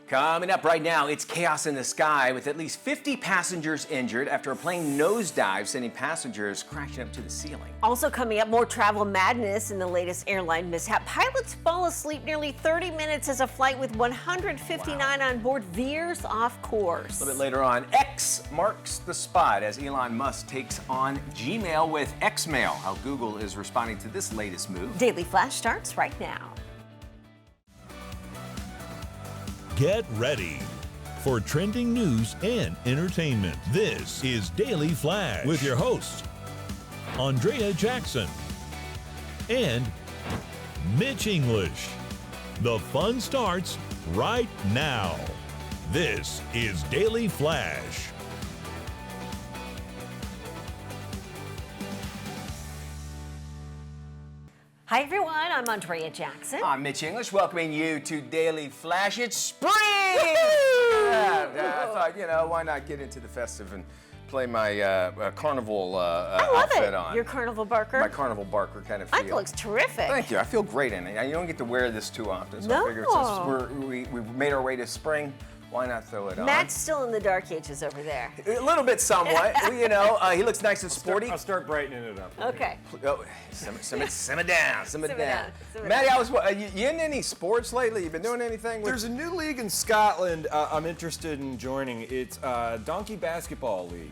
Coming up right now, it's chaos in the sky with at least 50 passengers injured after a plane nosedive, sending passengers crashing up to the ceiling. Also coming up, more travel madness in the latest airline mishap. Pilots fall asleep nearly 30 minutes as a flight with 159 on board veers off course. A little bit later on, X marks the spot as Elon Musk takes on Gmail with Xmail. How Google is responding to this latest move. Daily Flash starts right now. Get ready for trending news and entertainment. This is Daily Flash with your hosts, Andrea Jackson and Mitch English. The fun starts right now. This is Daily Flash. Hi everyone, I'm Andrea Jackson. I'm Mitch English, welcoming you to Daily Flash. It's spring! I thought, why not get into the festive and play my carnival outfit on. Your carnival barker? My carnival barker kind of feel. That looks terrific. Thank you. I feel great in it. You don't get to wear this too often, so No. I figure since we've made our way to spring, why not throw it on? Matt's still in the dark ages over there. A little bit, somewhat. He looks nice and sporty. I'll start brightening it up. Okay. Oh, simmer down. Simmer down. Matty, you in any sports lately? You been doing anything? There's a new league in Scotland I'm interested in joining. It's Donkey Basketball League.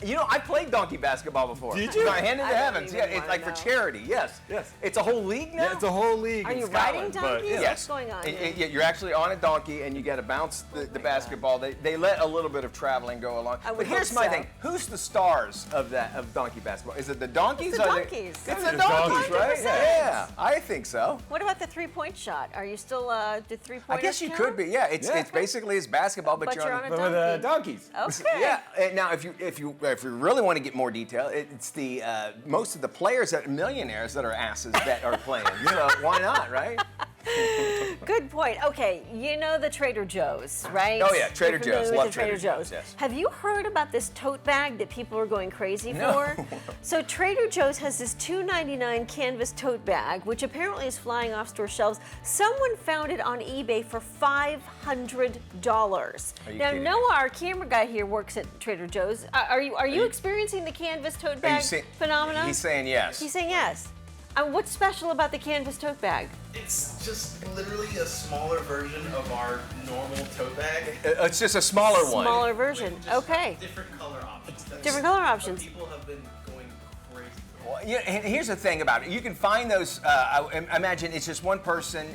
I played donkey basketball before. Did you? My hand in the I don't heavens. even Yeah, it's wanna like for know. charity. Yes. Yes. It's a whole league now? Yeah, it's a whole league Are in you Scotland. riding but, donkeys? yeah. What's going on here? You're actually on a donkey and you got to bounce the basketball. They let a little bit of traveling go along. I would But here's hope my so. thing. Who's the stars of donkey basketball? Is it the donkeys? It's the or donkeys. It's the It's the donkeys, right? 100%. Yeah, I think so. What about the three-point shot? Are you still the three-point? I guess you could be. Yeah, it's basically basketball, but, But you're on a But with donkeys. Okay. Yeah. And now, if you really want to get more detail, it's the most of the players that millionaires that are asses that are playing. So why not, right? Good point. Okay, you know the Trader Joe's, right? Oh, yeah, Trader You're familiar Joe's. with Love the Trader Trader Joe's. Joe's, yes. Have you heard about this tote bag that people are going crazy No. for? So Trader Joe's has this $2.99 canvas tote bag, which apparently is flying off store shelves. Someone found it on eBay for $500. Are you Now kidding me? Noah, our camera guy here, works at Trader Joe's. Are you experiencing the canvas tote bag phenomenon? He's saying yes. He's saying yes. What's special about the canvas tote bag? It's just literally a smaller version of our normal tote bag. It's just a smaller one. Smaller version. With just Okay. Different color options. Different color options. People have been going crazy for. Well, yeah, and here's the thing about it. You can find those, I imagine it's just one person,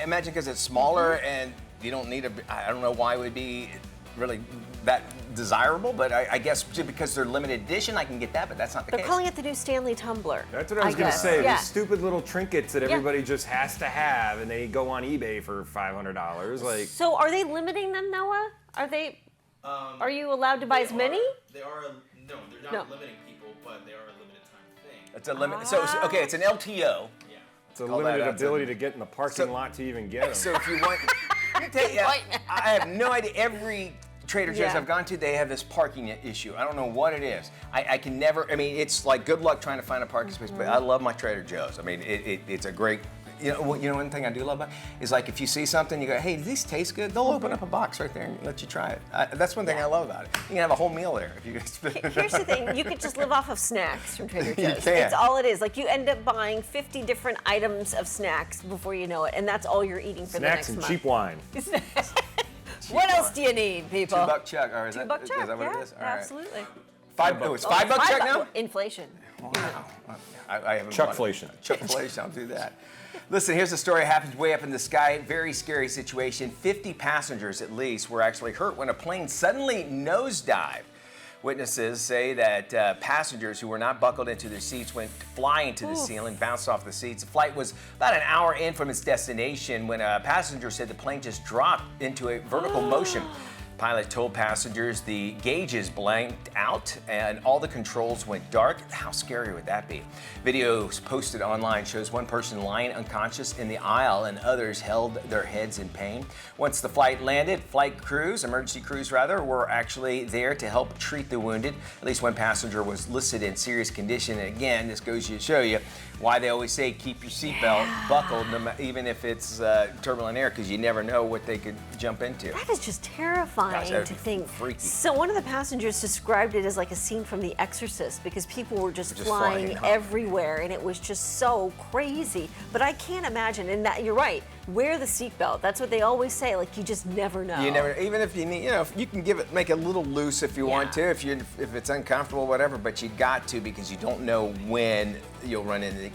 imagine because it's smaller and you don't need I don't know why it would be really that desirable, but I guess just because they're limited edition, I can get that, but that's not the They're case. calling it the new Stanley tumbler. That's what I was going to guess. say. Yeah. These stupid little trinkets that everybody just has to have, and they go on eBay for $500. Like, So are they limiting them, Noah? Are they? Are you allowed to buy as many? They are, no, they're not limiting people, but they are a limited time thing. It's a limit. So, okay, it's an LTO. Yeah. it's a Call that limited out to- ability to get in the parking lot to even get them. So if you want, let me tell you, I have no idea. Every Trader Joe's Yeah. I've gone to, they have this parking issue. I don't know what it is. I can never, it's like good luck trying to find a parking space, but I love my Trader Joe's. I mean, it's a great, one thing I do love about it is like if you see something, you go, hey, do these taste good? They'll open up a box right there and let you try it. That's one thing I love about it. You can have a whole meal there if you Here's the thing: you could just live off of snacks from Trader You Joe's. can. It's all it is. Like you end up buying 50 different items of snacks before you know it, and that's all you're eating for Snacks the and next cheap wine. month. What else do you need, people? $2 check, or is $2 that, check. is that what yeah, it is? All right. absolutely. It's $5 check now? Inflation. Wow. I haven't Chuckflation. Chuckflation, I'll do that. Listen, here's a story happens way up in the sky. Very scary situation. 50 passengers at least were actually hurt when a plane suddenly nosedived. Witnesses say that passengers who were not buckled into their seats went flying to the ceiling, bounced off the seats. The flight was about an hour in from its destination when a passenger said the plane just dropped into a vertical motion. Pilot told passengers the gauges blanked out and all the controls went dark. How scary would that be? Videos posted online shows one person lying unconscious in the aisle and others held their heads in pain. Once the flight landed, emergency crews were actually there to help treat the wounded. At least one passenger was listed in serious condition. And again, this goes to show you, why they always say keep your seatbelt buckled, even if it's turbulent air, because you never know what they could jump into. That is just terrifying Gosh, that would to be think. freaky. So one of the passengers described it as like a scene from The Exorcist because people were just Just flying flying, huh? everywhere and it was just so crazy. But I can't imagine, and that you're right, wear the seatbelt. That's what they always say, like you just never know. You never, even if you need, if you can make it a little loose if you want to, if it's uncomfortable, whatever. But you got to, because you don't know when you'll run into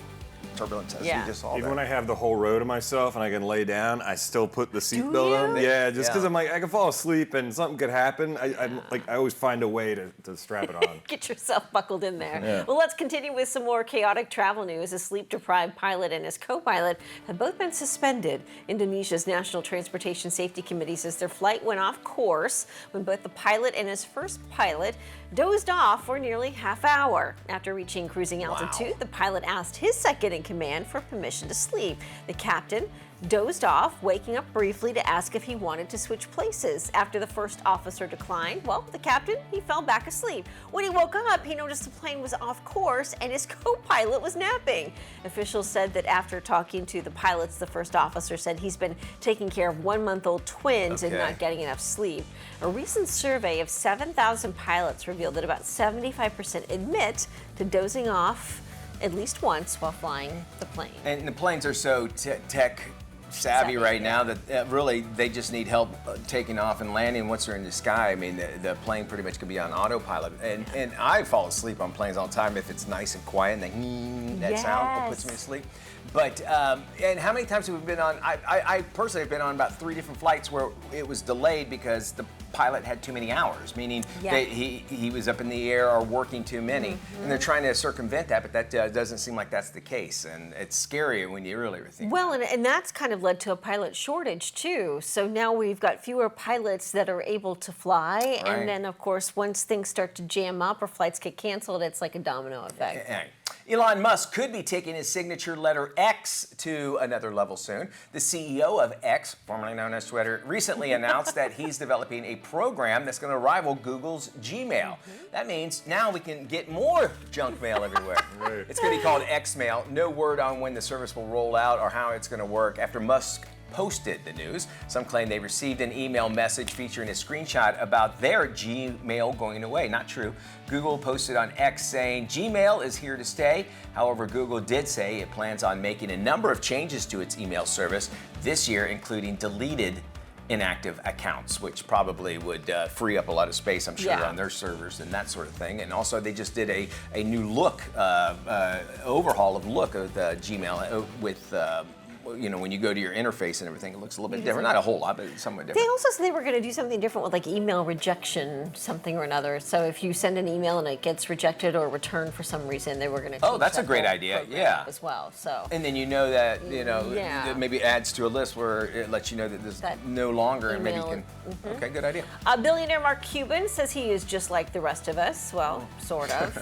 turbulence. As Yeah. we just saw Even that. when I have the whole row to myself and I can lay down, I still put the seatbelt on. you? Yeah, just because Yeah. I'm like, I can fall asleep and something could happen. I always find a way to strap it on. Get yourself buckled in there. Yeah. Well, let's continue with some more chaotic travel news. A sleep-deprived pilot and his co-pilot have both been suspended. Indonesia's National Transportation Safety Committee says their flight went off course when both the pilot and his first pilot dozed off for nearly half hour. After reaching cruising altitude, the pilot asked his second in command for permission to sleep. The captain dozed off, waking up briefly to ask if he wanted to switch places. After the first officer declined, well, the captain, he fell back asleep. When he woke up, he noticed the plane was off course and his co-pilot was napping. Officials said that after talking to the pilots, the first officer said he's been taking care of 1-month-old twins and Okay. not getting enough sleep. A recent survey of 7,000 pilots revealed that about 75% admit to dozing off at least once while flying the plane. And the planes are so tech savvy right now that really they just need help taking off and landing once they're in the sky. I mean, the plane pretty much could be on autopilot. And I fall asleep on planes all the time if it's nice and quiet and that sound puts me to sleep. But, and how many times have we been on, I personally have been on about 3 different flights where it was delayed because the pilot had too many hours, meaning he was up in the air or working too many. And they're trying to circumvent that, but that doesn't seem like that's the case. And it's scarier when you really think. Well, and that's kind of led to a pilot shortage too. So now we've got fewer pilots that are able to fly. Right. And then, of course, once things start to jam up or flights get canceled, it's like a domino effect. Hey. Elon Musk could be taking his signature letter X to another level soon. The CEO of X, formerly known as Twitter, recently announced that he's developing a program that's going to rival Google's Gmail. That means now we can get more junk mail everywhere. Right. It's going to be called X-Mail. No word on when the service will roll out or how it's going to work. After Musk posted the news, some claim they received an email message featuring a screenshot about their Gmail going away. Not true. Google posted on X saying Gmail is here to stay. However, Google did say it plans on making a number of changes to its email service this year, including deleted inactive accounts, which probably would free up a lot of space, I'm sure, on their servers and that sort of thing. And also, they just did a new look, overhaul of look of the Gmail with when you go to your interface and everything, it looks a little bit different. Not a whole lot, but somewhat They different. also said they were going to do something different with like email rejection, something or another. So if you send an email and it gets rejected or returned for some reason, they were going to. Oh, that's a great idea. Yeah. As well. So. And then that Yeah. it maybe adds to a list where it lets you know that there's That no longer, and maybe you email. can. Okay, good idea. Billionaire Mark Cuban says he is just like the rest of us. Well, sort of.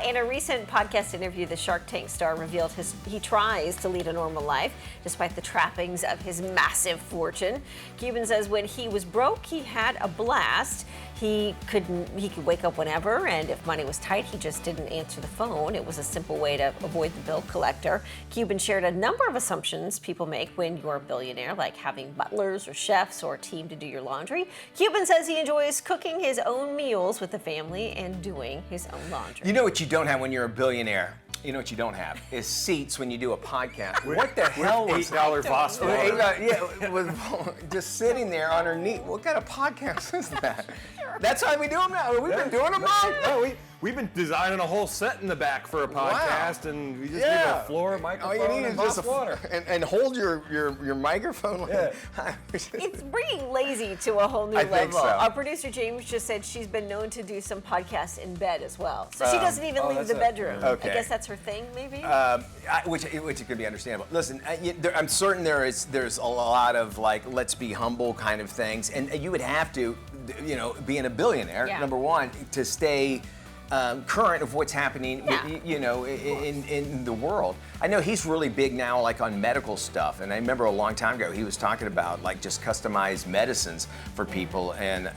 In a recent podcast interview, the Shark Tank star revealed he tries to lead a normal life despite the trappings of his massive fortune. Cuban says when he was broke, he had a blast. He could wake up whenever, and if money was tight, he just didn't answer the phone. It was a simple way to avoid the bill collector. Cuban shared a number of assumptions people make when you're a billionaire, like having butlers or chefs or a team to do your laundry. Cuban says he enjoys cooking his own meals with the family and doing his own laundry. You know what you don't have when you're a billionaire? You know what you don't have is seats when you do a podcast. What the hell was $8 Voss water. with just sitting there underneath. What kind of podcast is that? That's why we do them now. We've been doing them wrong. Oh, we've been designing a whole set in the back for a podcast, and we just need a floor, microphone, All you need and is just Voss water. and hold your microphone. It's bringing lazy to a whole new I think level. so. Our producer James just said she's been known to do some podcasts in bed as well. So she doesn't even leave that's the it. bedroom. Okay. I guess that's her thing, maybe? Which could be understandable. Listen, I'm certain there's a lot of like let's be humble kind of things, and you would have to, being a billionaire, number one, to stay current of what's happening, in the world. I know he's really big now, like on medical stuff, and I remember a long time ago he was talking about like just customized medicines for people, and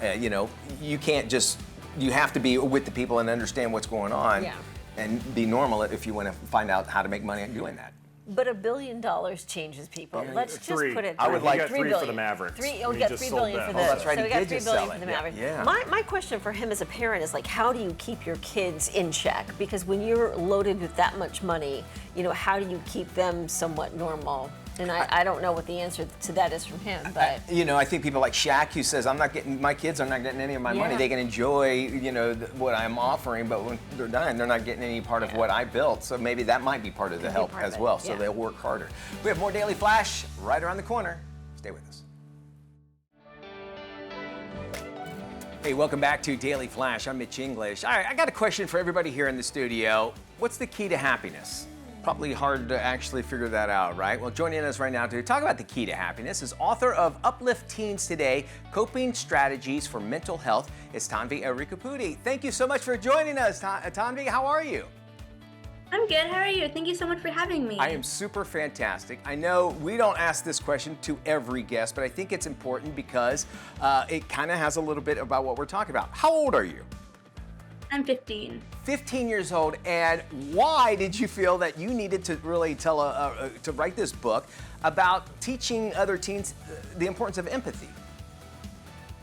you can't just. You have to be with the people and understand what's going on. Yeah. and be normal if you want to find out how to make money doing that. But $1 billion changes people. Yeah, Let's just three. put it. I would like- He got $3 3 billion. for the Mavericks. We He got just $3 sold billion them. for Oh, the. that's right, So he we got did $3 just billion sell for the it. Mavericks. Yeah. My question for him as a parent is like, how do you keep your kids in check? Because when you're loaded with that much money, how do you keep them somewhat normal? And I don't know what the answer to that is from him, but I think people like Shaq, who says, my kids are not getting any of my money. Yeah. They can enjoy, what I'm offering, but when they're done, they're not getting any part of what I built. So maybe that might be part of the Could be help part of as it, well. So yeah. they'll work harder. We have more Daily Flash right around the corner. Stay with us. Hey, welcome back to Daily Flash. I'm Mitch English. All right, I got a question for everybody here in the studio. What's the key to happiness? Probably hard to actually figure that out, right? Well, joining us right now to talk about the key to happiness is author of Uplift Teens Today, Coping Strategies for Mental Health, is Tanvi Arikapudi. Thank you so much for joining us, Tanvi. How are you? I'm good. How are you? Thank you so much for having me. I am super fantastic. I know we don't ask this question to every guest, but I think it's important because it kind of has a little bit about what we're talking about. How old are you? I'm 15. 15 years old, and why did you feel that you needed to really to write this book about teaching other teens the importance of empathy?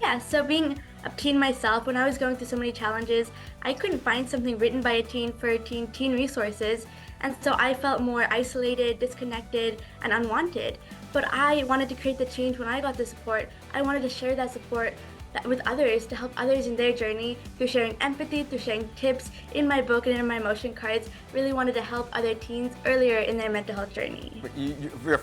Yeah, so being a teen myself, when I was going through so many challenges, I couldn't find something written by a teen for teen resources, and so I felt more isolated, disconnected, and unwanted. But I wanted to create the change when I got the support. I wanted to share that support with others, to help others in their journey through sharing empathy, through sharing tips in my book and in my emotion cards. Really wanted to help other teens earlier in their mental health journey.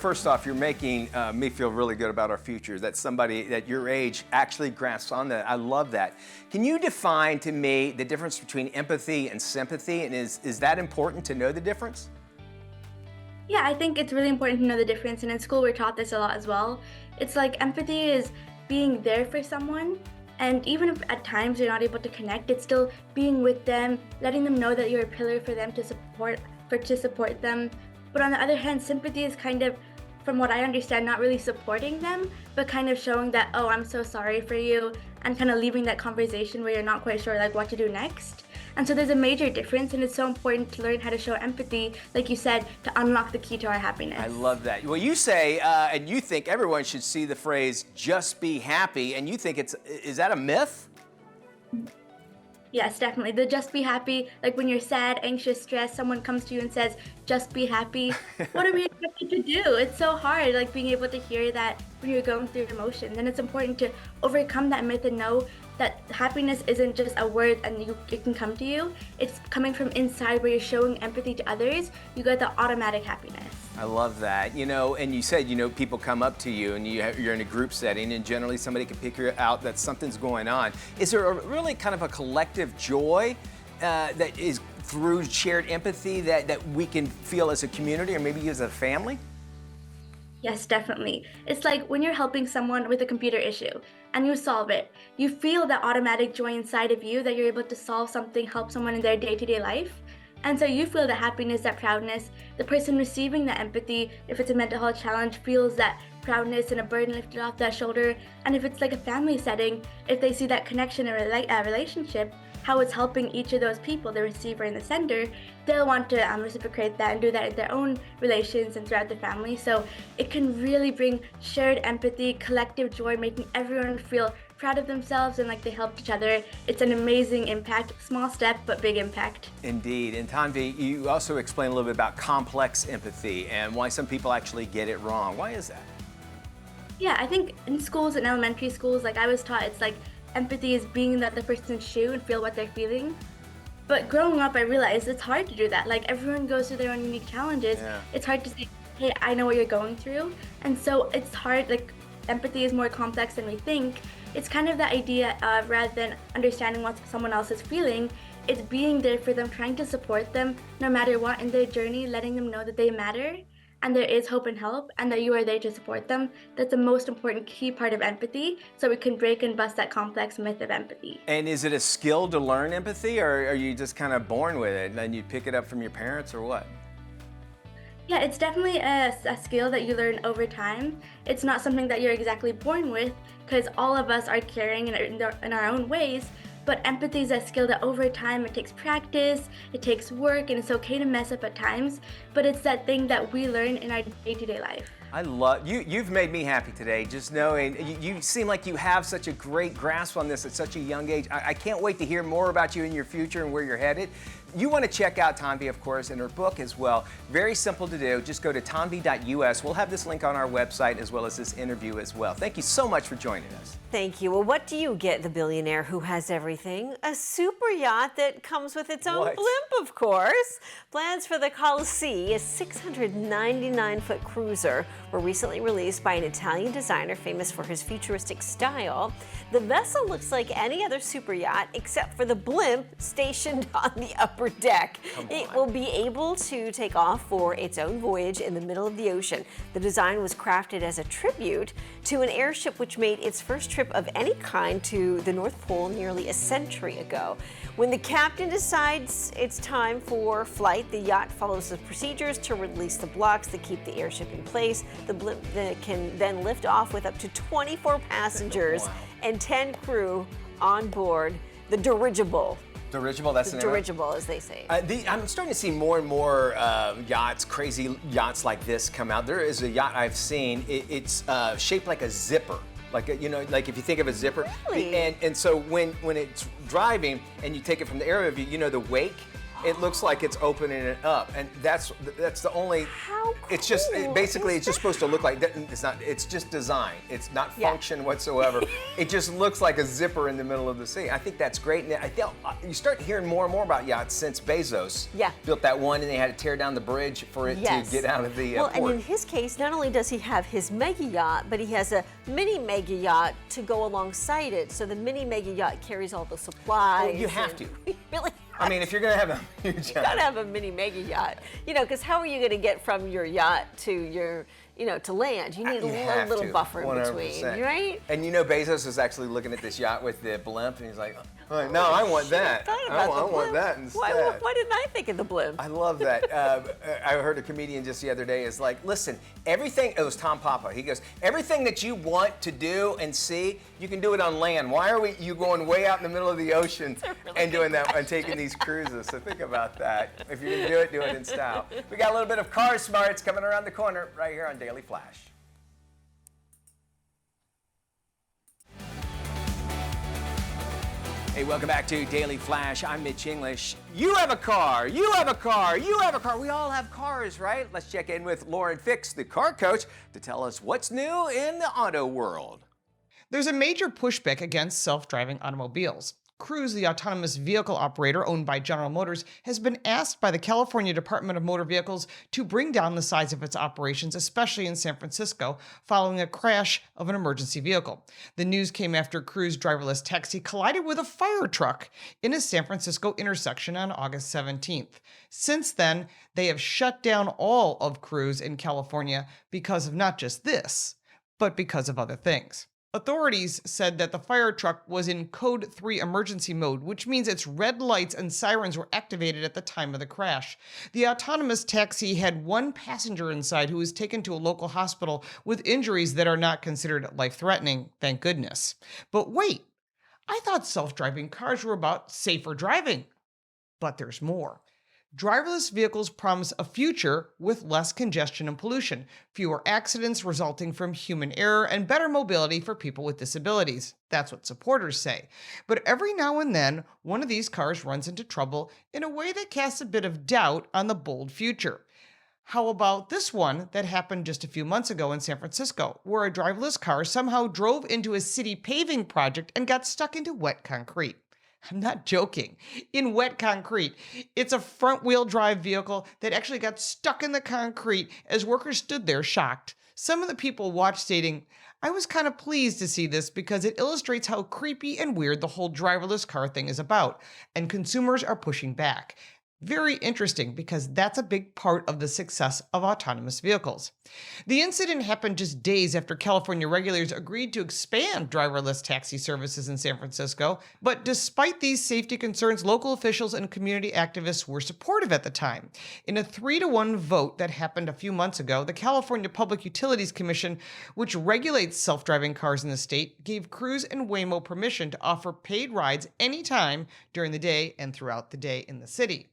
First off, you're making me feel really good about our future, that somebody at your age actually grasps on that. I love that. Can you define to me the difference between empathy and sympathy, and is that important to know the difference? Yeah, I think it's really important to know the difference, and in school we're taught this a lot as well. It's like empathy is being there for someone, and even if at times you're not able to connect, it's still being with them, letting them know that you're a pillar for them to support them. But on the other hand, sympathy is kind of, from what I understand, not really supporting them, but kind of showing that, oh, I'm so sorry for you, and kind of leaving that conversation where you're not quite sure like what to do next. And so there's a major difference, and it's so important to learn how to show empathy, like you said, to unlock the key to our happiness. I love that. Well, you say, and you think everyone should see the phrase, just be happy, and you think is that a myth? Yes, definitely. The just be happy, like when you're sad, anxious, stressed, someone comes to you and says, just be happy. What are we expected to do? It's so hard, like being able to hear that when you're going through emotions. And it's important to overcome that myth and know that happiness isn't just a word and it can come to you. It's coming from inside where you're showing empathy to others. You get the automatic happiness. I love that. And you said, people come up to you and you're in a group setting, and generally somebody can pick out that something's going on. Is there really kind of a collective joy that is through shared empathy that we can feel as a community or maybe as a family? Yes, definitely. It's like when you're helping someone with a computer issue and you solve it, you feel that automatic joy inside of you that you're able to solve something, help someone in their day-to-day life. And so you feel the happiness, that proudness. The person receiving the empathy, if it's a mental health challenge, feels that proudness and a burden lifted off their shoulder. And if it's like a family setting, if they see that connection or relationship, how it's helping each of those people, the receiver and the sender, they'll want to reciprocate that and do that in their own relations and throughout the family. So it can really bring shared empathy, collective joy, making everyone feel proud of themselves and like they helped each other. It's an amazing impact, small step, but big impact. Indeed. And Tanvi, you also explain a little bit about complex empathy and why some people actually get it wrong. Why is that? Yeah, I think in schools and elementary schools, like I was taught, it's like empathy is being in the other person's shoe and feel what they're feeling. But growing up, I realized it's hard to do that. Like everyone goes through their own unique challenges. Yeah. It's hard to say, hey, I know what you're going through. And so it's hard, like empathy is more complex than we think. It's kind of the idea of rather than understanding what someone else is feeling, it's being there for them, trying to support them no matter what in their journey, letting them know that they matter and there is hope and help and that you are there to support them. That's the most important key part of empathy, so we can break and bust that complex myth of empathy. And is it a skill to learn empathy, or are you just kind of born with it and then you pick it up from your parents, or what? Yeah, it's definitely a skill that you learn over time. It's not something that you're exactly born with, because all of us are caring in our own ways, But empathy is a skill that over time it takes practice, it takes work, and it's okay to mess up at times, but it's that thing that we learn in our day-to-day life. I love you. You've made me happy today, just knowing you seem like you have such a great grasp on this at such a young age. I can't wait to hear more about you in your future and where you're headed. You want to check out Tanvi, of course, and her book as well. Very simple to do. Just go to tanvi.us. We'll have this link on our website as well as this interview as well. Thank you so much for joining us. Thank you. Well, what do you get, the billionaire who has everything? A super yacht that comes with its own What? blimp, of course. Plans for the Colossi, a 699-foot cruiser, were recently released by an Italian designer famous for his futuristic style. The vessel looks like any other super yacht except for the blimp stationed on the upper deck. It will be able to take off for its own voyage in the middle of the ocean. The design was crafted as a tribute to an airship which made its first trip of any kind to the North Pole nearly a century ago. When the captain decides it's time for flight, the yacht follows the procedures to release the blocks that keep the airship in place. The blimp can then lift off with up to 24 passengers and 10 crew on board the dirigible. Dirigible, that's the name of it? Dirigible, as they say. I'm starting to see more and more yachts, crazy yachts like this come out. There is a yacht I've seen. It's shaped like a zipper. Like like if you think of a zipper. Really? And so when it's driving and you take it from the aerial view, the wake, it looks like it's opening it up, and that's the only. How It's just cool basically is it's just supposed to look like that. It's not. It's just design. It's not Yeah. function whatsoever. It just looks like a zipper in the middle of the sea. I think that's great. And I feel you start hearing more and more about yachts since Bezos built that one, and they had to tear down the bridge for it to get out of the Well, port. and in his case, not only does he have his mega yacht, but he has a mini mega yacht to go alongside it. So the mini mega yacht carries all the supplies. Oh, you have and- to. Really? I mean, if you're gonna have a huge You gotta have a mini mega yacht. Because how are you gonna get from your yacht to your, to land? You need You a have little to, buffer in 100%. between, right? And Bezos is actually looking at this yacht with the blimp, and he's like, oh, "No, I want that. Thought I about want, the I want blimp. that instead." Why didn't I think of the blimp? I love that. I heard a comedian just the other day is like, listen, everything, it was Tom Papa, he goes, everything that you want to do and see, you can do it on land. Why are you going way out in the middle of the ocean and doing that and taking these cruises? So think about that. If you're going to do it in style. We got a little bit of Car Smarts coming around the corner right here on Daily Flash. Hey, welcome back to Daily Flash. I'm Mitch English. You have a car, you have a car, you have a car. We all have cars, right? Let's check in with Lauren Fix, the car coach, to tell us what's new in the auto world. There's a major pushback against self-driving automobiles. Cruise, the autonomous vehicle operator owned by General Motors, has been asked by the California Department of Motor Vehicles to bring down the size of its operations, especially in San Francisco, following a crash of an emergency vehicle. The news came after Cruise driverless taxi collided with a fire truck in a San Francisco intersection on August 17th. Since then, they have shut down all of Cruise in California because of not just this, but because of other things. Authorities said that the fire truck was in Code 3 emergency mode, which means its red lights and sirens were activated at the time of the crash. The autonomous taxi had one passenger inside who was taken to a local hospital with injuries that are not considered life-threatening, thank goodness. But wait, I thought self-driving cars were about safer driving. But there's more. Driverless vehicles promise a future with less congestion and pollution, fewer accidents resulting from human error, and better mobility for people with disabilities. That's what supporters say. But every now and then, one of these cars runs into trouble in a way that casts a bit of doubt on the bold future. How about this one that happened just a few months ago in San Francisco, where a driverless car somehow drove into a city paving project and got stuck into wet concrete? I'm not joking. In wet concrete. It's a front-wheel drive vehicle that actually got stuck in the concrete as workers stood there shocked. Some of the people watched stating, "I was kind of pleased to see this because it illustrates how creepy and weird the whole driverless car thing is about, and consumers are pushing back." Very interesting, because that's a big part of the success of autonomous vehicles. The incident happened just days after California regulators agreed to expand driverless taxi services in San Francisco. But despite these safety concerns, local officials and community activists were supportive at the time. In a 3-1 vote that happened a few months ago, the California Public Utilities Commission, which regulates self-driving cars in the state, gave Cruise and Waymo permission to offer paid rides anytime during the day and throughout the day in the city.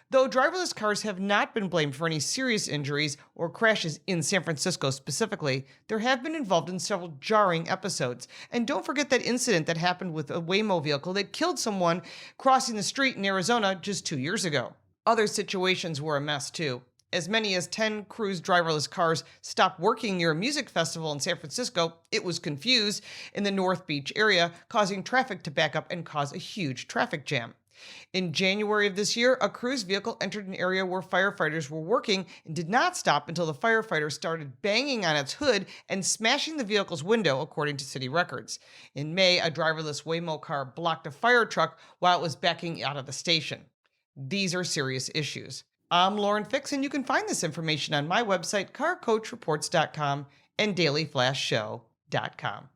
Though driverless cars have not been blamed for any serious injuries or crashes in San Francisco specifically, there have been involved in several jarring episodes. And don't forget that incident that happened with a Waymo vehicle that killed someone crossing the street in Arizona just 2 years ago. Other situations were a mess too. As many as 10 Cruise driverless cars stopped working near a music festival in San Francisco. It was confused in the North Beach area, causing traffic to back up and cause a huge traffic jam. In January of this year, a Cruise vehicle entered an area where firefighters were working and did not stop until the firefighters started banging on its hood and smashing the vehicle's window, according to city records. In May, a driverless Waymo car blocked a fire truck while it was backing out of the station. These are serious issues. I'm Lauren Fix, and you can find this information on my website, carcoachreports.com and dailyflashshow.com.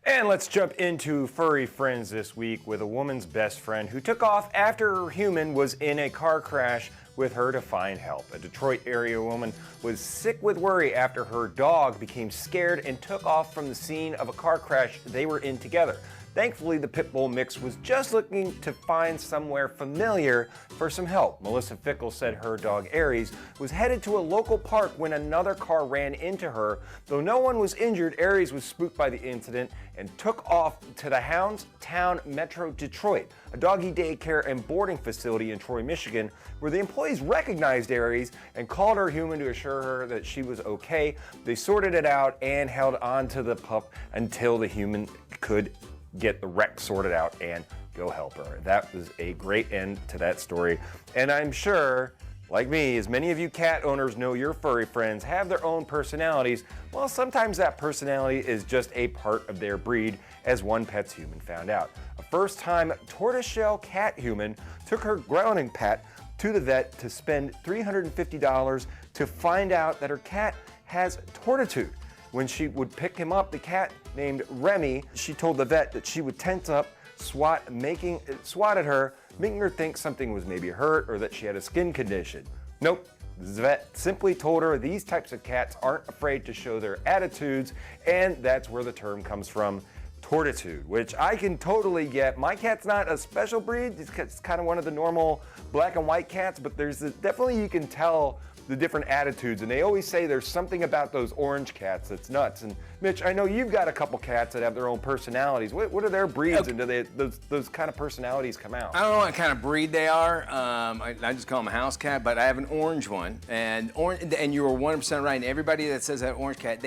And let's jump into furry friends this week with a woman's best friend who took off after her human was in a car crash with her to find help. A Detroit area woman was sick with worry after her dog became scared and took off from the scene of a car crash they were in together. Thankfully, the pit bull mix was just looking to find somewhere familiar for some help. Melissa Fickle said her dog Aries was headed to a local park when another car ran into her. Though no one was injured, Aries was spooked by the incident and took off to the Houndstown Metro Detroit, a doggy daycare and boarding facility in Troy, Michigan, where the employees recognized Aries and called her human to assure her that she was okay. They sorted it out and held on to the pup until the human could get the wreck sorted out and go help her. That was a great end to that story. And I'm sure, like me, as many of you cat owners know, your furry friends have their own personalities. Well, sometimes that personality is just a part of their breed, as one pet's human found out. A first-time tortoiseshell cat human took her grounding pet to the vet to spend $350 to find out that her cat has tortitude. When she would pick him up, the cat named Remy, she told the vet that she would tense up, swat at her, making her think something was maybe hurt or that she had a skin condition. Nope, the vet simply told her these types of cats aren't afraid to show their attitudes, and that's where the term comes from, tortitude, which I can totally get. My cat's not a special breed, it's kind of one of the normal black and white cats, but definitely you can tell the different attitudes, and they always say there's something about those orange cats that's nuts. And Mitch, I know you've got a couple cats that have their own personalities. What are their breeds, and do those kind of personalities come out? I don't know what kind of breed they are. I just call them a house cat, but I have an orange one, and you were 100% right. And everybody that says that orange cat,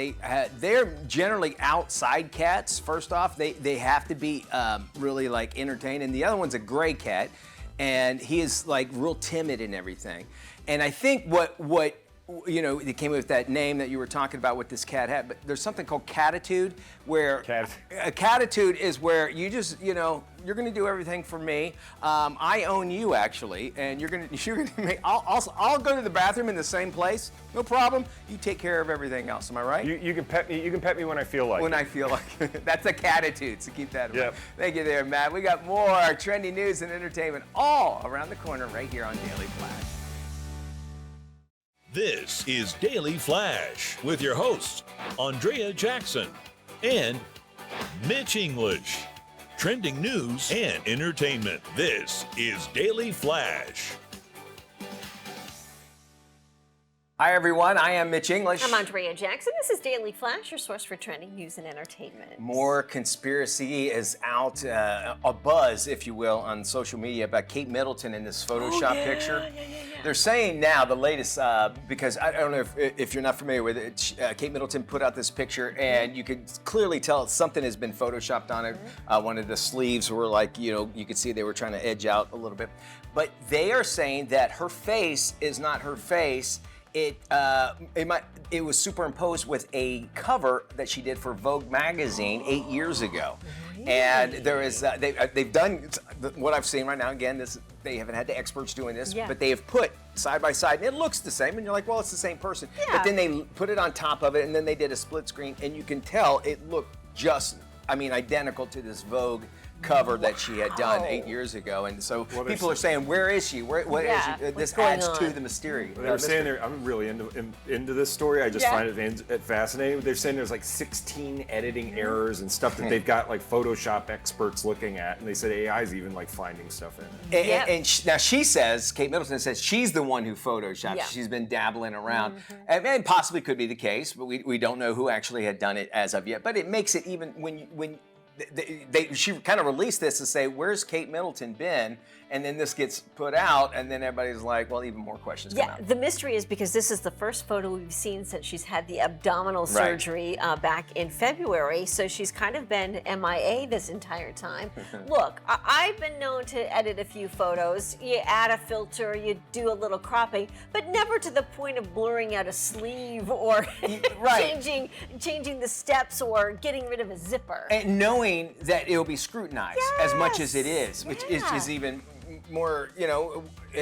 they're generally outside cats. First off, they have to be really like entertained, and the other one's a gray cat, and he is like real timid and everything. And I think what you know, it came with that name that you were talking about with this cat hat, but there's something called catitude, where a catitude is where you just, you know, you're gonna do everything for me. I own you actually, and you're gonna make, I'll go to the bathroom in the same place, no problem. You take care of everything else, am I right? You can pet me when I feel like it. When I feel like it. That's a catitude, so keep that in mind. Yep. Thank you there, Matt. We got more trending news and entertainment all around the corner right here on Daily Flash. This is Daily Flash with your hosts, Andrea Jackson and Mitch English. Trending news and entertainment. This is Daily Flash. Hi, everyone. I am Mitch English. I'm Andrea Jackson. This is Daily Flash, your source for trending news and entertainment. More conspiracy is out, a buzz, if you will, on social media about Kate Middleton in this Photoshop picture. They're saying now the latest, because I don't know if you're not familiar with it, Kate Middleton put out this picture, and you could clearly tell something has been Photoshopped on it. One of the sleeves were like, you know, you could see they were trying to edge out a little bit. But they are saying that her face is not her face. it was superimposed with a cover that she did for Vogue magazine 8 years ago. And there is they've done what I've seen right now. Again, they haven't had the experts doing this, but they have put side by side, and it looks the same. And you're like, well, it's the same person. But then they put it on top of it, and then they did a split screen, and you can tell it looked just, identical to this Vogue cover that she had done 8 years ago. And so people are saying, where is she? What is she? This adds to the mystery. They're saying I'm really into this story. I just find it fascinating. They're saying there's like 16 editing errors and stuff that they've got like Photoshop experts looking at, and they said AI's even like finding stuff in it. Now she says, Kate Middleton says she's the one who Photoshopped. She's been dabbling around, and possibly could be the case, but we don't know who actually had done it as of yet. But it makes it even when she kind of released this to say, where's Kate Middleton been? And then this gets put out, and then everybody's like, well, even more questions come out. The mystery is because this is the first photo we've seen since she's had the abdominal surgery back in February. So she's kind of been MIA this entire time. Look, I've been known to edit a few photos. You add a filter, you do a little cropping, but never to the point of blurring out a sleeve or changing the steps or getting rid of a zipper. And knowing that it'll be scrutinized as much as it is, which is even more,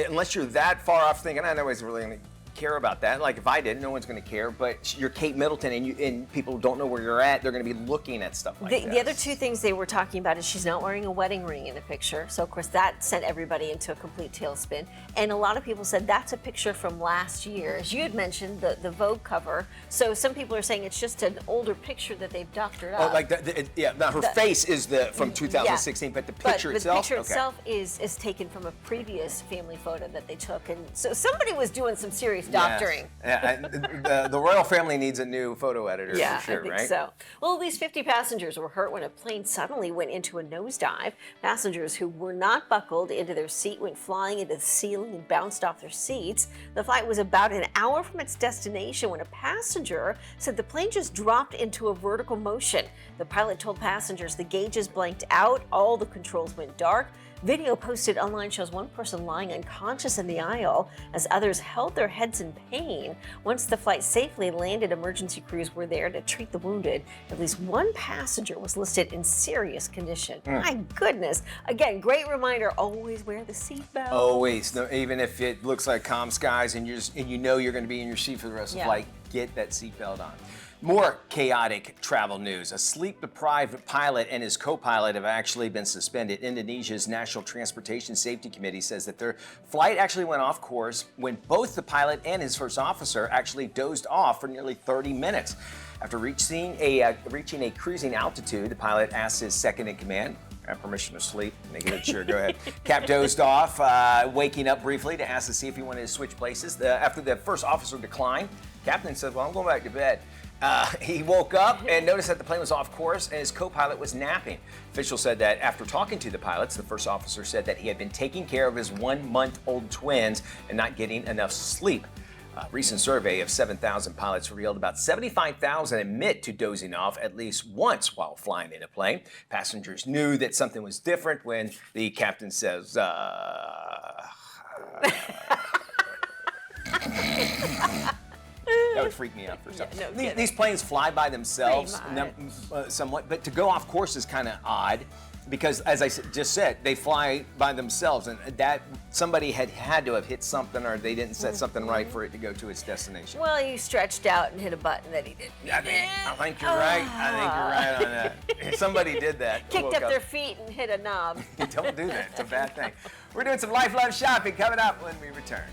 unless you're that far off thinking, nobody's really going to care about that. Like if I did, no one's going to care. But you're Kate Middleton, and people don't know where you're at. They're going to be looking at stuff like that. The other two things they were talking about is she's not wearing a wedding ring in the picture. So of course that sent everybody into a complete tailspin. And a lot of people said that's a picture from last year, as you had mentioned, the Vogue cover. So some people are saying it's just an older picture that they've doctored up. Oh, like her face is from 2016, but the picture itself. The picture itself is taken from a previous family photo that they took, and so somebody was doing some serious doctoring. The royal family needs a new photo editor for sure, I think right? So. Well, at least 50 passengers were hurt when a plane suddenly went into a nosedive. Passengers who were not buckled into their seat went flying into the ceiling and bounced off their seats. The flight was about an hour from its destination when a passenger said the plane just dropped into a vertical motion. The pilot told passengers the gauges blanked out, all the controls went dark. Video posted online shows one person lying unconscious in the aisle as others held their heads in pain. Once the flight safely landed, emergency crews were there to treat the wounded. At least one passenger was listed in serious condition. My goodness. Again, great reminder, always wear the seatbelt. Always. No, even if it looks like calm skies and you know you're going to be in your seat for the rest of the flight, get that seatbelt on. More chaotic travel news. A sleep-deprived pilot and his co-pilot have actually been suspended. Indonesia's National Transportation Safety Committee says that their flight actually went off course when both the pilot and his first officer actually dozed off for nearly 30 minutes. After reaching a cruising altitude, the pilot asked his second-in-command, I have permission to sleep. Making it sure. Go ahead. Cap dozed off, waking up briefly to ask to see if he wanted to switch places. After the first officer declined, Captain said, well, I'm going back to bed. He woke up and noticed that the plane was off course and his co-pilot was napping. Officials said that after talking to the pilots, the first officer said that he had been taking care of his 1-month-old twins and not getting enough sleep. A recent survey of 7,000 pilots revealed about 75,000 admit to dozing off at least once while flying in a plane. Passengers knew that something was different when the captain says, That would freak me out for some. These planes fly by themselves somewhat, but to go off course is kind of odd because, as I just said, they fly by themselves, and that somebody had to have hit something, or they didn't set something right for it to go to its destination. Well, you stretched out and hit a button that he did. I think you're right. I think you're right on that. Somebody did that. Kicked up their feet and hit a knob. Don't do that. It's a bad thing. We're doing some Life Love shopping coming up when we return.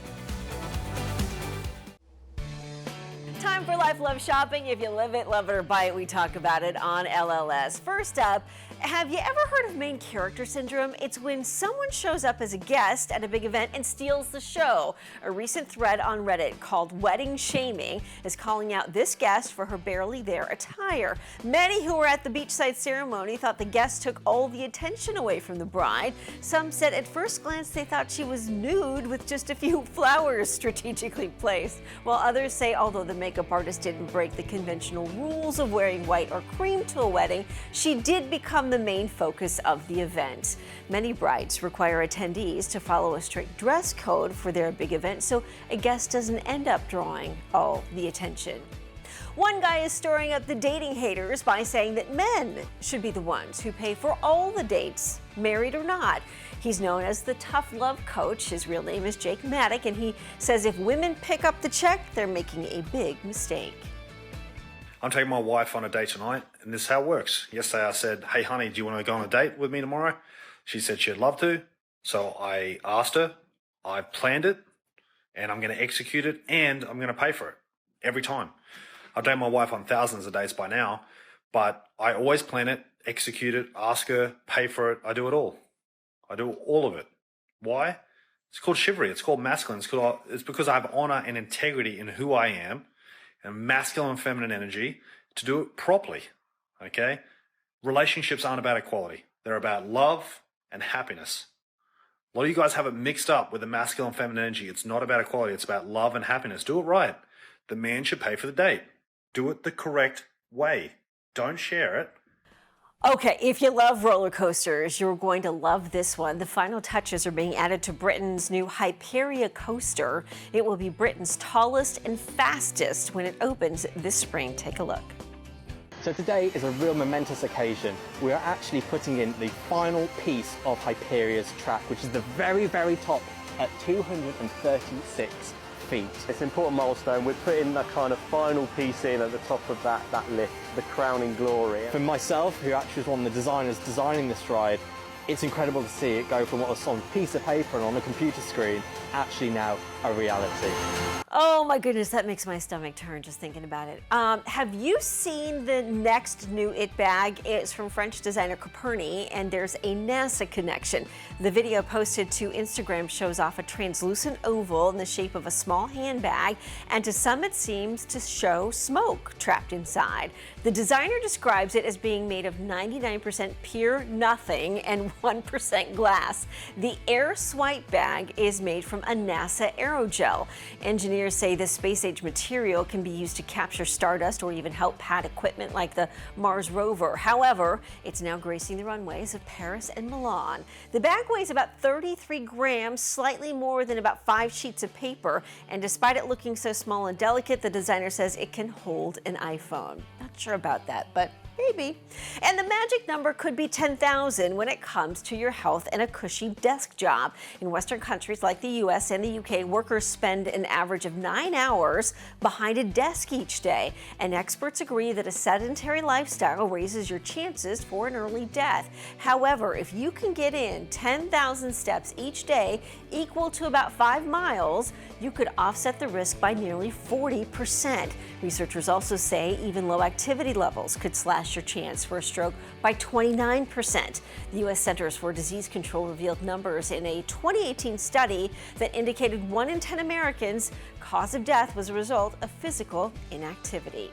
Time for Life Love Shopping. If you live it, love it, or buy it, we talk about it on LLS. First up, have you ever heard of main character syndrome? It's when someone shows up as a guest at a big event and steals the show. A recent thread on Reddit called Wedding Shaming is calling out this guest for her barely there attire. Many who were at the beachside ceremony thought the guest took all the attention away from the bride. Some said at first glance they thought she was nude with just a few flowers strategically placed, while others say although the makeup artist didn't break the conventional rules of wearing white or cream to a wedding, she did become the main focus of the event. Many brides require attendees to follow a strict dress code for their big event, so a guest doesn't end up drawing all the attention. One guy is stirring up the dating haters by saying that men should be the ones who pay for all the dates, married or not. He's known as the Tough Love Coach. His real name is Jake Maddock, and he says if women pick up the check, they're making a big mistake. I'm taking my wife on a date tonight, and this is how it works. Yesterday I said, hey honey, do you want to go on a date with me tomorrow? She said she'd love to. So I asked her, I planned it, and I'm going to execute it, and I'm going to pay for it every time. I've dated my wife on thousands of dates by now, but I always plan it, execute it, ask her, pay for it. I do it all. I do all of it. Why? It's called chivalry. It's called masculine. It's because I have honor and integrity in who I am, and masculine and feminine energy to do it properly. Okay? Relationships aren't about equality. They're about love and happiness. A lot of you guys have it mixed up with the masculine and feminine energy. It's not about equality. It's about love and happiness. Do it right. The man should pay for the date. Do it the correct way. Don't share it. Okay, if you love roller coasters, you're going to love this one. The final touches are being added to Britain's new Hyperia coaster. It will be Britain's tallest and fastest when it opens this spring. Take a look. So today is a real momentous occasion. We are actually putting in the final piece of Hyperia's track, which is the very, very top at 236 feet. It's an important milestone. We're putting a kind of final piece in at the top of that lift, the crowning glory. For myself, who actually was one of the designers designing this ride, it's incredible to see it go from what was on a piece of paper and on a computer screen, actually now a reality. Oh my goodness, that makes my stomach turn just thinking about it. Have you seen the next new It bag? It's from French designer Coperni, and there's a NASA connection. The video posted to Instagram shows off a translucent oval in the shape of a small handbag, and to some it seems to show smoke trapped inside. The designer describes it as being made of 99% pure nothing and 1% glass. The Air Swipe bag is made from a NASA aerogel. Engineers say this space-age material can be used to capture stardust or even help pad equipment like the Mars rover. However, it's now gracing the runways of Paris and Milan. The bag weighs about 33 grams, slightly more than about 5 sheets of paper, and despite it looking so small and delicate, the designer says it can hold an iPhone. Not sure about that, but maybe. And the magic number could be 10,000 when it comes to your health and a cushy desk job. In Western countries like the US and the UK, workers spend an average of 9 hours behind a desk each day. And experts agree that a sedentary lifestyle raises your chances for an early death. However, if you can get in 10,000 steps each day, equal to about 5 miles, you could offset the risk by nearly 40%. Researchers also say even low activity levels could slash your chance for a stroke by 29%. The U.S. Centers for Disease Control revealed numbers in a 2018 study that indicated 1 in 10 Americans' cause of death was a result of physical inactivity.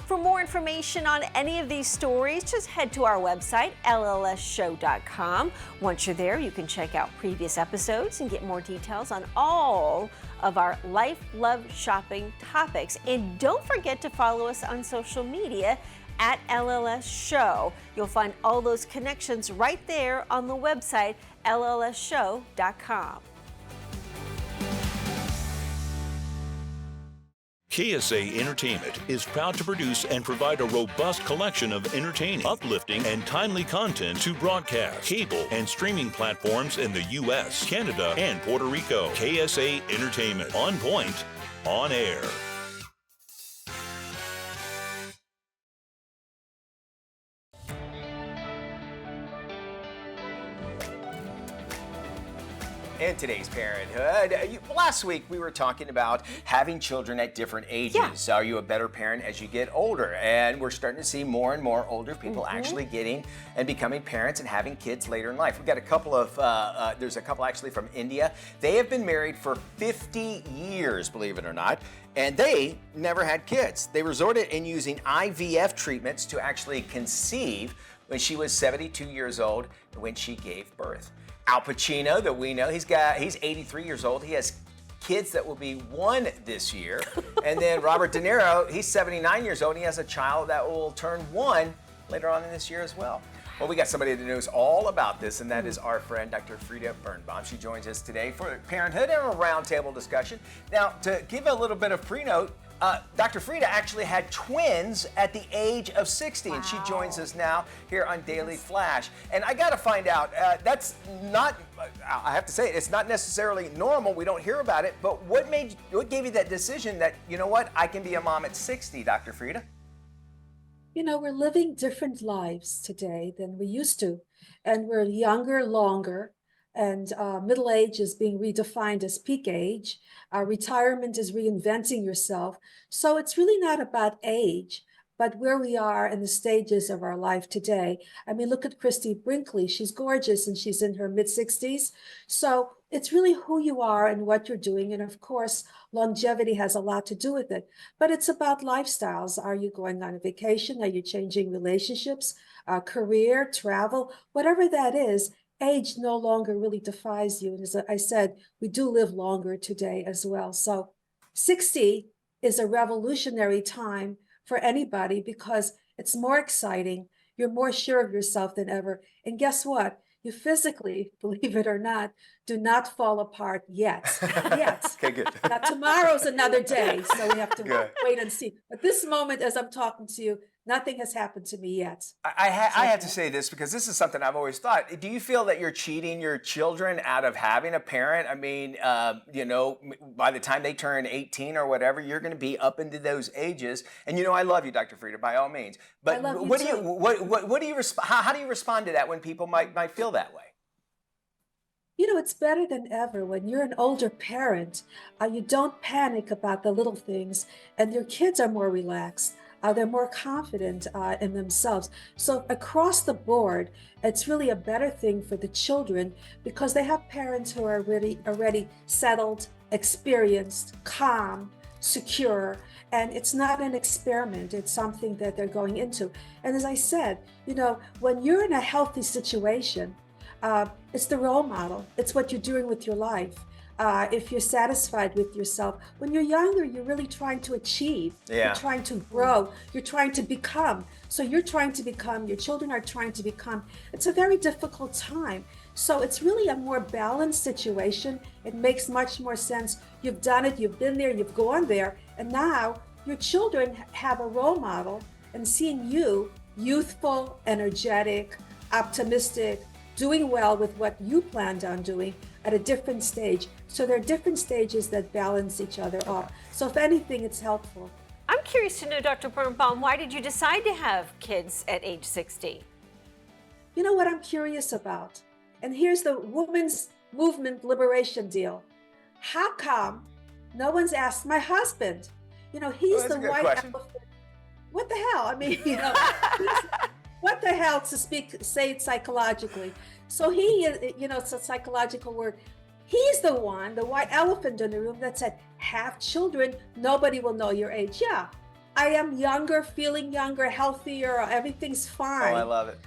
For more information on any of these stories, just head to our website, llsshow.com. Once you're there, you can check out previous episodes and get more details on all of our life, love, shopping topics. And don't forget to follow us on social media at LLS Show. You'll find all those connections right there on the website, llsshow.com. KSA Entertainment is proud to produce and provide a robust collection of entertaining, uplifting, and timely content to broadcast, cable, and streaming platforms in the U.S., Canada, and Puerto Rico. KSA Entertainment. On point, on air. In today's Parenthood, last week we were talking about having children at different ages. Are you a better parent as you get older? And we're starting to see more and more older people actually getting and becoming parents and having kids later in life. We've got a couple of, there's a couple actually from India. They have been married for 50 years, believe it or not, and they never had kids. They resorted in using IVF treatments to actually conceive when she was 72 years old when she gave birth. Al Pacino, that we know, he's 83 years old. He has kids that will be 1 this year. And then Robert De Niro, he's 79 years old. And he has a child that will turn 1 later on in this year as well. Well, we got somebody that knows all about this, and that is our friend, Dr. Frida Birnbaum. She joins us today for Parenthood and a roundtable discussion. Now, to give a little bit of pre-note, Dr. Frida actually had twins at the age of 60, and she joins us now here on Daily Flash. And I got to find out, that's not, I have to say, it's not necessarily normal. We don't hear about it, but what gave you that decision that, you know what, I can be a mom at 60, Dr. Frida? You know, we're living different lives today than we used to, and we're younger longer, and middle age is being redefined as peak age. Retirement is reinventing yourself. So it's really not about age, but where we are in the stages of our life today. I mean, look at Christy Brinkley. She's gorgeous and she's in her mid-60s. So it's really who you are and what you're doing. And of course, longevity has a lot to do with it. But it's about lifestyles. Are you going on a vacation? Are you changing relationships, career, travel, whatever that is? Age no longer really defies you. And as I said, we do live longer today as well. So 60 is a revolutionary time for anybody because it's more exciting. You're more sure of yourself than ever. And guess what? You physically, believe it or not, do not fall apart yet. Yet. Okay, good. Now, tomorrow's another day, so we have to wait and see. But this moment, as I'm talking to you, nothing has happened to me yet. I have to say this because this is something I've always thought. Do you feel that you're cheating your children out of having a parent? I mean, you know, by the time they turn 18 or whatever, you're going to be up into those ages. And you know, I love you, Dr. Frida, by all means. But I love you what too. do you what do you how do you respond to that when people might feel that way? You know, it's better than ever when you're an older parent. You don't panic about the little things, and your kids are more relaxed. They're more confident in themselves. So across the board, it's really a better thing for the children because they have parents who are already settled, experienced, calm, secure, and it's not an experiment. It's something that they're going into. And as I said, you know, when you're in a healthy situation, it's the role model. It's what you're doing with your life. If you're satisfied with yourself, when you're younger, you're really trying to achieve. Yeah. You're trying to grow. You're trying to become. So you're trying to become, your children are trying to become. It's a very difficult time. So it's really a more balanced situation. It makes much more sense. You've done it. You've been there. You've gone there. And now your children have a role model and seeing you youthful, energetic, optimistic, doing well with what you planned on doing at a different stage. So there are different stages that balance each other off. So if anything, it's helpful. I'm curious to know, Dr. Birnbaum, why did you decide to have kids at age 60? You know what I'm curious about? And here's the women's movement liberation deal. How come no one's asked my husband? You know, he's the white elephant. What the hell? I mean, you know, what the hell to say it psychologically. So he, you know, it's a psychological word. He's the one, the white elephant in the room that said, have children, nobody will know your age. Yeah, I am younger, feeling younger, healthier, everything's fine. Oh, I love it.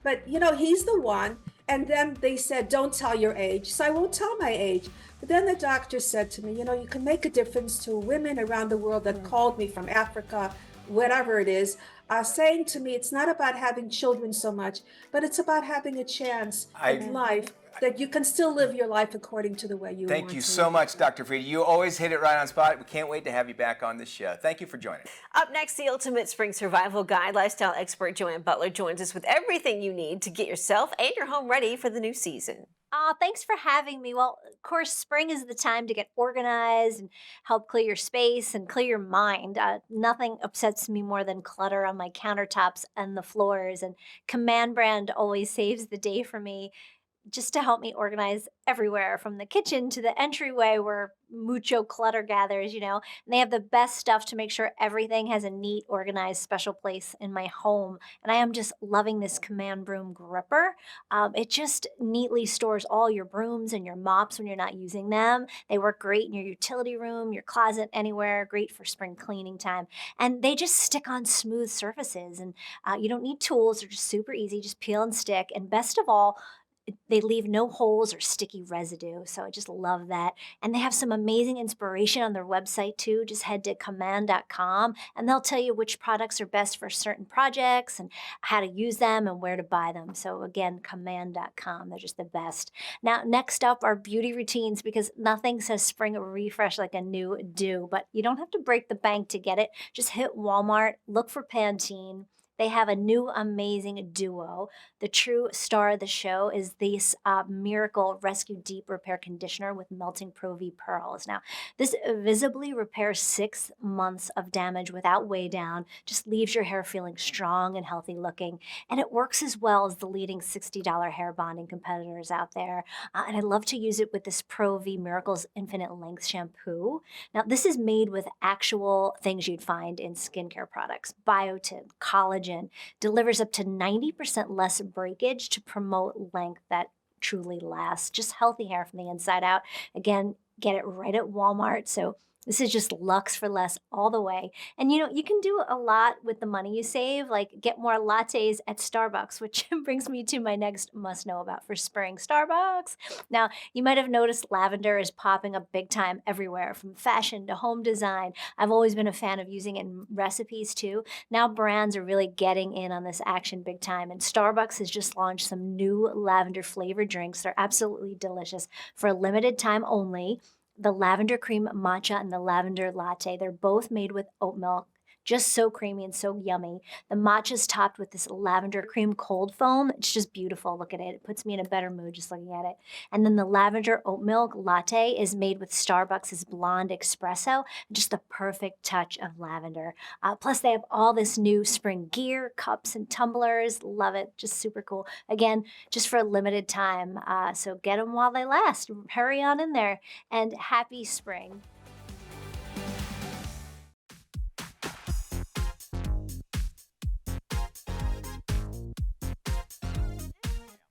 But, you know, he's the one. And then they said, don't tell your age. So I won't tell my age. But then the doctor said to me, you know, you can make a difference to women around the world that called me from Africa, whatever it is, saying to me, it's not about having children so much, but it's about having a chance in life that you can still live your life according to the way you want to. Thank you so much, Dr. Frida. You always hit it right on spot. We can't wait to have you back on this show. Thank you for joining. Up next, the Ultimate Spring Survival Guide. Lifestyle expert Joanne Butler joins us with everything you need to get yourself and your home ready for the new season. Thanks for having me. Well, of course, spring is the time to get organized and help clear your space and clear your mind. Nothing upsets me more than clutter on my countertops and the floors, and Command Brand always saves the day for me, just to help me organize everywhere from the kitchen to the entryway where mucho clutter gathers, you know. And they have the best stuff to make sure everything has a neat, organized, special place in my home. And I am just loving this Command Broom Gripper. It just neatly stores all your brooms and your mops when you're not using them. They work great in your utility room, your closet, anywhere. Great for spring cleaning time. And they just stick on smooth surfaces. And you don't need tools. They're just super easy. Just peel and stick. And best of all, They leave no holes or sticky residue, so I just love that. And they have some amazing inspiration on their website too. Just head to command.com and they'll tell you which products are best for certain projects and how to use them and where to buy them. So again, command.com, they're just the best. Now, next up are beauty routines, because nothing says spring refresh like a new dew, but you don't have to break the bank to get it. Just hit Walmart, look for Pantene. They have a new amazing duo. The true star of the show is this Miracle Rescue Deep Repair Conditioner with Melting Pro V Pearls. Now, this visibly repairs 6 months of damage without weigh down, just leaves your hair feeling strong and healthy looking. And it works as well as the leading $60 hair bonding competitors out there. And I love to use it with this Pro V Miracles Infinite Length Shampoo. Now, this is made with actual things you'd find in skincare products: biotin, collagen, delivers up to 90% less breakage to promote length that truly lasts. Just healthy hair from the inside out. Again, get it right at Walmart. So this is just luxe for less all the way. And you can do a lot with the money you save, like get more lattes at Starbucks, which brings me to my next must know about for spring: Starbucks. Now, you might have noticed lavender is popping up big time everywhere, from fashion to home design. I've always been a fan of using it in recipes too. Now brands are really getting in on this action big time, and Starbucks has just launched some new lavender flavored drinks. They're absolutely delicious for a limited time only. The lavender cream matcha and the lavender latte, they're both made with oat milk. Just so creamy and so yummy. The matcha's topped with this lavender cream cold foam. It's just beautiful. Look at it. It puts me in a better mood just looking at it. And then the lavender oat milk latte is made with Starbucks' blonde espresso. Just the perfect touch of lavender. Plus, they have all this new spring gear, cups and tumblers. Love it. Just super cool. Again, just for a limited time. So get them while they last. Hurry on in there. And happy spring.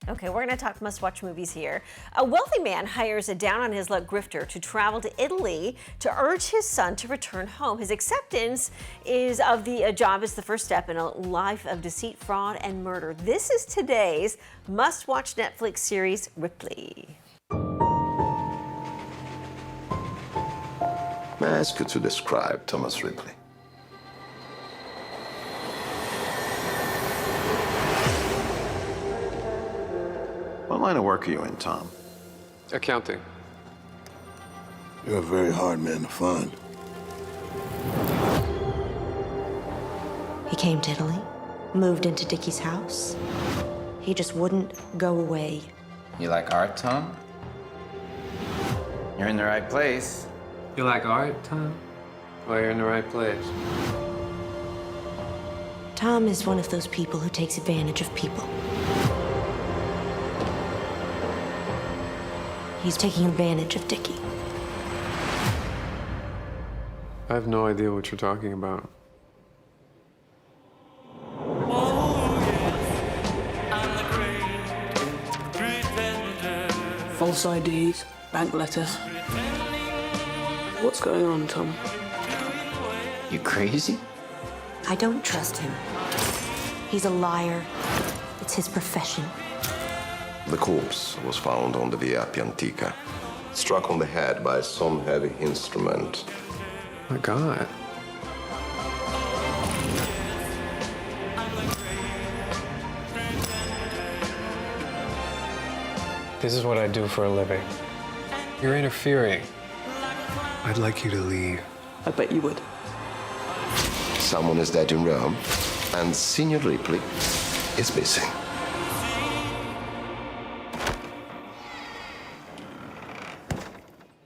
Okay, we're going to talk must-watch movies here. A wealthy man hires a down-on-his-luck grifter to travel to Italy to urge his son to return home. His acceptance of the job is the first step in a life of deceit, fraud, and murder. This is today's must-watch Netflix series, Ripley. May I ask you to describe Thomas Ripley? What line of work are you in, Tom? Accounting. You're a very hard man to find. He came to Italy, moved into Dickie's house. He just wouldn't go away. You like art, Tom? You're in the right place. You like art, Tom? Well, you're in the right place. Tom is one of those people who takes advantage of people. He's taking advantage of Dickie. I have no idea what you're talking about. False IDs, bank letters. What's going on, Tom? You crazy? I don't trust him. He's a liar. It's his profession. The corpse was found on the Via Piantica, struck on the head by some heavy instrument. My God. This is what I do for a living. You're interfering. I'd like you to leave. I bet you would. Someone is dead in Rome, and Signor Ripley is missing.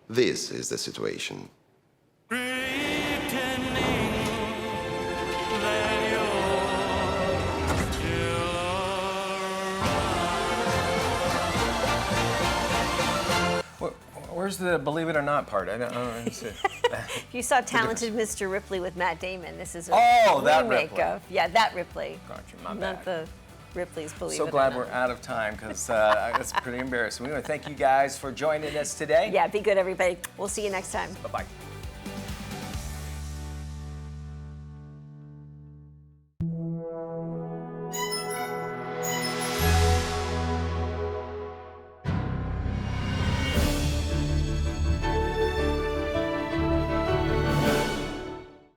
This is the situation. Where's the believe it or not part? I don't see. You saw Talented Mr. Ripley with Matt Damon. This is a that remake Ripley. of, that Ripley. Gotcha, my Not bad. the Ripley's Believe So It or glad Not. we're out of time because that's pretty embarrassing. We want to thank you guys for joining us today. Yeah, be good, everybody. We'll see you next time. Bye-bye.